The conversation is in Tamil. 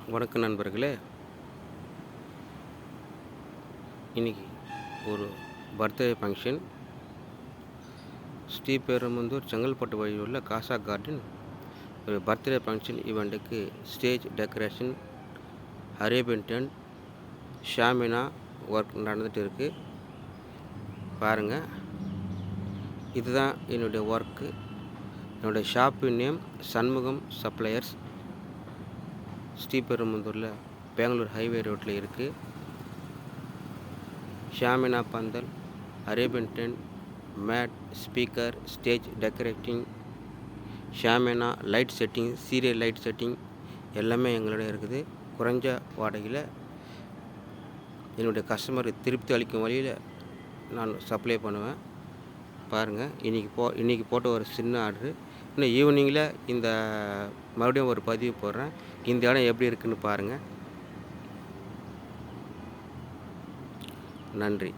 வணக்கம் நண்பர்களே. இன்றைக்கி ஒரு பர்த்டே ஃபங்க்ஷன். ஸ்ரீபெரும்புதூர் செங்கல்பட்டு வழியில் உள்ள காசா கார்டன் ஒரு பர்த்டே ஃபங்க்ஷன் ஈவெண்ட்டுக்கு stage decoration, Arabian tent, shamiana work நடந்துகிட்டு இருக்குது. பாருங்கள், இதுதான் என்னுடைய ஒர்க்கு. என்னுடைய ஷாப்பு நேம் சண்முகம் சப்ளையர்ஸ். ஸ்ரீபெரும்புதூரில் பெங்களூர் ஹைவே ரோட்டில் இருக்குது. Shamiana pandal, Arabian tent, mat, speaker, stage decorating, shamiana light setting, serial light setting எல்லாமே எங்களோட இருக்குது. குறைஞ்ச வாடகையில் என்னுடைய கஸ்டமருக்கு திருப்தி அளிக்கும் வழியில் நான் சப்ளை பண்ணுவேன். பாருங்கள், இன்றைக்கி போட்ட ஒரு சின்ன ஆர்டரு. இன்னும் ஈவினிங்கில் இந்த மறுபடியும் ஒரு பதிவு போடுறேன். இந்த இடம் எப்படி இருக்குதுன்னு பாருங்கள். நன்றி.